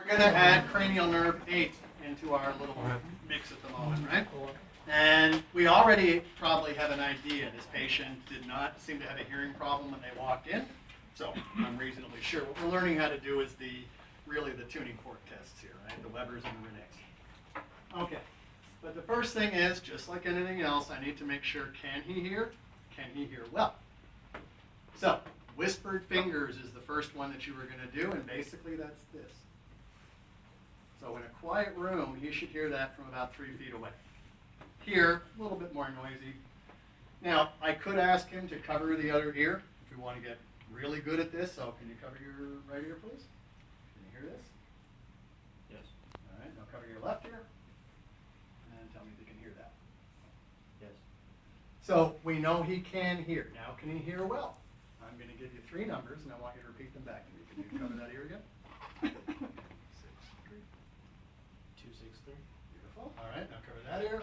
We're going to add cranial nerve 8 into our little mix at the moment, right? And we already probably have an idea. This patient did not seem to have a hearing problem when they walked in, so I'm reasonably sure. What we're learning how to do is really the tuning fork tests here, right? The Webers and the Renees. Okay, but the first thing is, just like anything else, I need to make sure, can he hear? Can he hear well? So, whispered fingers is the first one that you were going to do, and basically that's this. So in a quiet room, you should hear that from about 3 feet away. Here, a little bit more noisy. Now, I could ask him to cover the other ear if we want to get really good at this. So can you cover your right ear, please? Can you hear this? Yes. All right, now cover your left ear. And tell me if you can hear that. Yes. So we know he can hear. Now, can he hear well? I'm going to give you 3 numbers, and I want you to repeat them back to me. Can you cover that ear again? 6, 3. 263. Beautiful. All right, now cover that ear.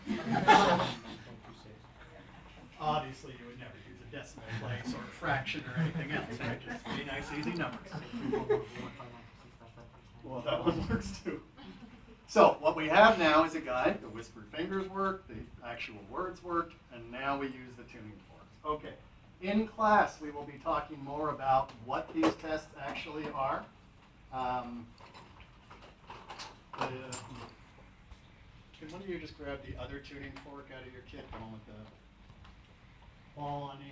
9.26. Obviously, you would never use a decimal place or a fraction or anything else, right? Just 3 nice, easy numbers. Well, that one works too. So, what we have now is a guide. The whispered fingers work, the actual words worked, and now we use the tuning forks. Okay. In class, we will be talking more about what these tests actually are. Can one of you just grab the other tuning fork out of your kit, the one with the ball on the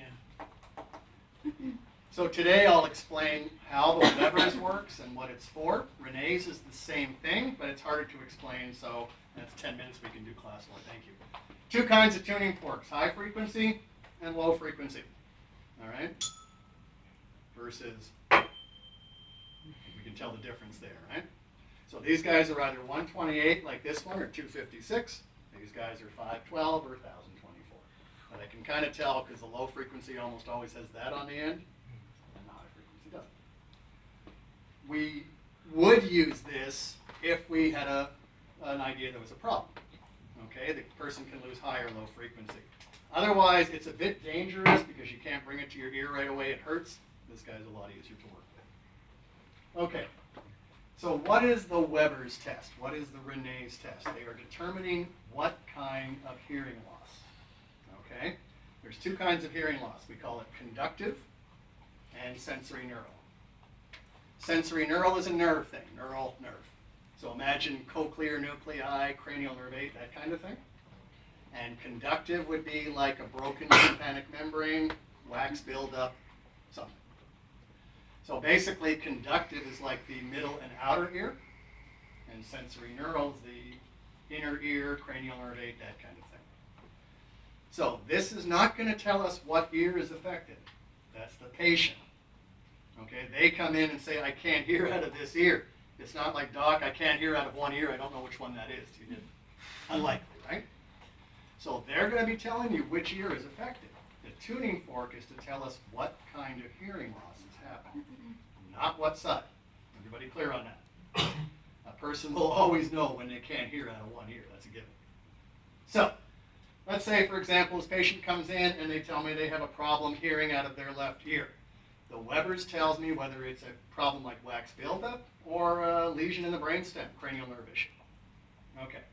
end? So today I'll explain how the Webers works and what it's for. Renee's is the same thing, but it's harder to explain, so that's 10 minutes we can do class one. Thank you. 2 kinds of tuning forks, high frequency and low frequency. All right? Versus, we can tell the difference there, right? So these guys are either 128 like this one or 256. These guys are 512 or 1024. But I can kind of tell because the low frequency almost always has that on the end, and the high frequency doesn't. We would use this if we had an idea there was a problem. Okay, the person can lose high or low frequency. Otherwise, it's a bit dangerous because you can't bring it to your ear right away. It hurts. This guy's a lot easier to work with. Okay. So what is the Webers test? What is the Renee's test? They are determining what kind of hearing loss. Okay? There's 2 kinds of hearing loss. We call it conductive and sensory neural. Sensory neural is a nerve thing, neural nerve. So imagine cochlear nuclei, cranial nerve 8, that kind of thing. And conductive would be like a broken tympanic membrane, wax buildup, something. So basically, conductive is like the middle and outer ear, and sensory neural is the inner ear, cranial nerve 8, that kind of thing. So this is not going to tell us what ear is affected. That's the patient. Okay, they come in and say, I can't hear out of this ear. It's not like, doc, I can't hear out of one ear. I don't know which one that is. You did. Unlikely, right? So they're going to be telling you which ear is affected. The tuning fork is to tell us what kind of hearing loss is happening, not what side. Everybody clear on that? A person will always know when they can't hear out of one ear. That's a given. So let's say, for example, this patient comes in and they tell me they have a problem hearing out of their left ear. The Webers tells me whether it's a problem like wax buildup or a lesion in the brainstem, cranial nerve issue. Okay.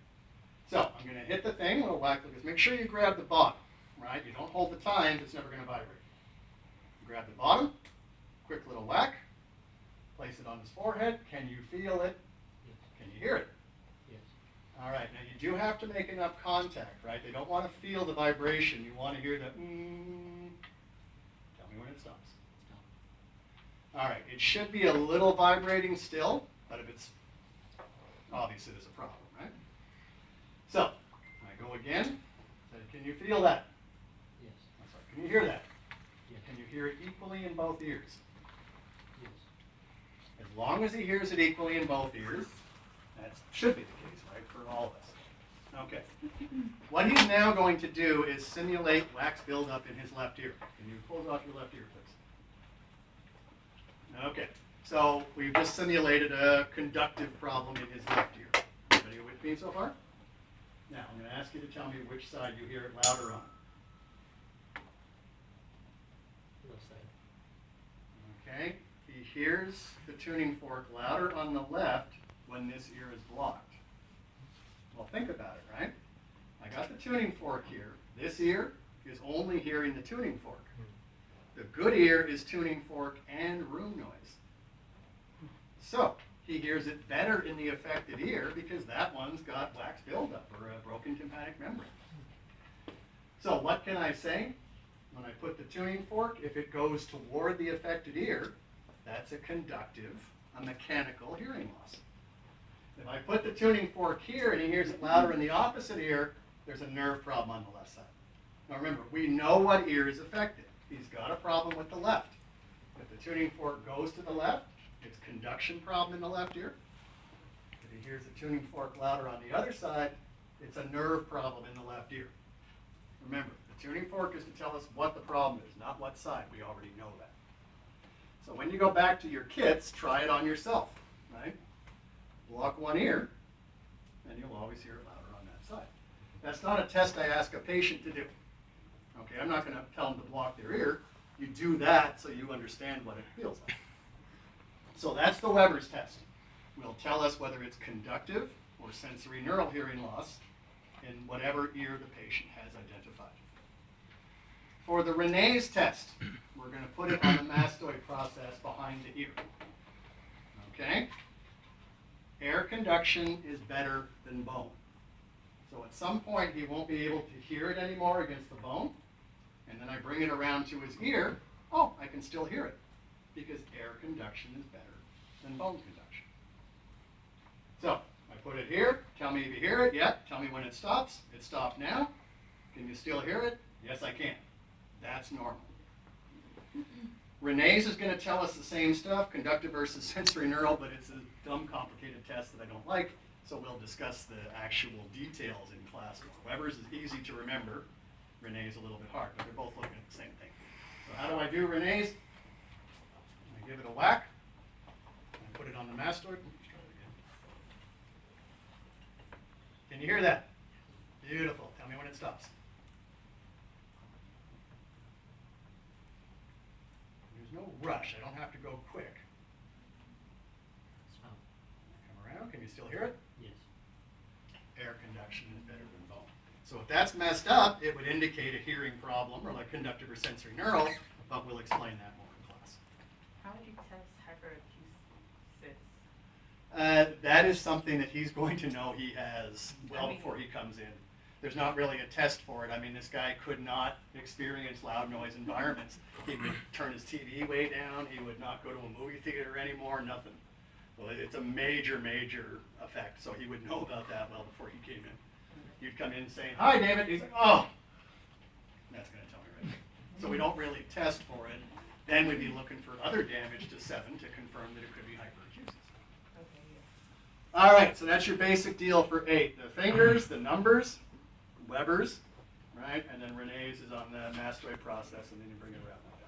So I'm going to hit the thing, little whack like this. Make sure you grab the bottom, right? You don't hold the tines, it's never going to vibrate. Grab the bottom, quick little whack, place it on his forehead. Can you feel it? Yes. Can you hear it? Yes. All right, now you do have to make enough contact, right? They don't want to feel the vibration. You want to hear the Tell me when it stops. All right, it should be a little vibrating still, but if it's obviously there's a problem, right? So, I go again. Say, can you feel that? Yes. I'm sorry, can you hear that? Yes. Can you hear it equally in both ears? Yes. As long as he hears it equally in both ears, that should be the case, right, for all of us. Okay. What he's now going to do is simulate wax buildup in his left ear. Can you close off your left ear, please? Okay. So we've just simulated a conductive problem in his left ear. Everybody with me so far? Now, I'm going to ask you to tell me which side you hear it louder on. Left side. hears the tuning fork louder on the left when this ear is blocked. Well, think about it, right? I got the tuning fork here. This ear is only hearing the tuning fork. The good ear is tuning fork and room noise. So he hears it better in the affected ear because that one's got wax buildup or a broken tympanic membrane. So what can I say? When I put the tuning fork, if it goes toward the affected ear, that's a conductive, a mechanical hearing loss. If I put the tuning fork here and he hears it louder in the opposite ear, there's a nerve problem on the left side. Now remember, we know what ear is affected. He's got a problem with the left. If the tuning fork goes to the left, it's conduction problem in the left ear. If he hears the tuning fork louder on the other side, it's a nerve problem in the left ear. Remember, the tuning fork is to tell us what the problem is, not what side. We already know that. So when you go back to your kits, try it on yourself, right? Block one ear, and you'll always hear it louder on that side. That's not a test I ask a patient to do. Okay, I'm not going to tell them to block their ear. You do that so you understand what it feels like. So that's the Weber's test. Will tell us whether it's conductive or sensory neural hearing loss in whatever ear the patient has identified. For the Renee's test, we're going to put it on the mastoid process behind the ear. Okay? Air conduction is better than bone. So at some point he won't be able to hear it anymore against the bone, and then I bring it around to his ear, oh, I can still hear it, because air conduction is better than bone conduction. So, I put it here, tell me if you hear it, yep, tell me when it stops. It stopped now. Can you still hear it? Yes, I can. That's normal. Renee's is going to tell us the same stuff, conductive versus sensory neural, but it's a dumb, complicated test that I don't like, so we'll discuss the actual details in class more. Weber's is easy to remember. Renee's a little bit hard, but they're both looking at the same thing. So how do I do Renee's? I give it a whack. I put it on the mastoid. Let's try it again. Can you hear that? Beautiful. Tell me when it stops. There's no rush. I don't have to go quick. It's fine. Come around. Can you still hear it? Yes. Air conduction is better than bone. So if that's messed up, it would indicate a hearing problem or like conductive or sensory neural, but we'll explain that more in class. How would you test hyperacusis? That is something that he's going to know he has well before he comes in. There's not really a test for it. I mean, this guy could not experience loud noise environments. He would turn his TV way down. He would not go to a movie theater anymore, nothing. Well, it's a major, major effect, so he would know about that well before he came in. You'd come in saying, "Hi, David." He's like, "Oh." That's going to tell me right there. So we don't really test for it. Then we'd be looking for other damage to 7 to confirm that it could be hyperacusis. Okay, yes. All right, so that's your basic deal for 8. The fingers, the numbers, Weber's, right? And then Renee's is on the mastoid process, and then you bring it around like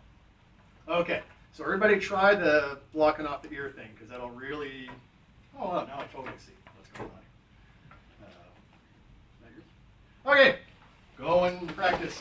that. Okay, so everybody try the blocking off the ear thing, because that'll really, oh, wow, now I totally see what's going on here. Is that yours? Okay, go and practice.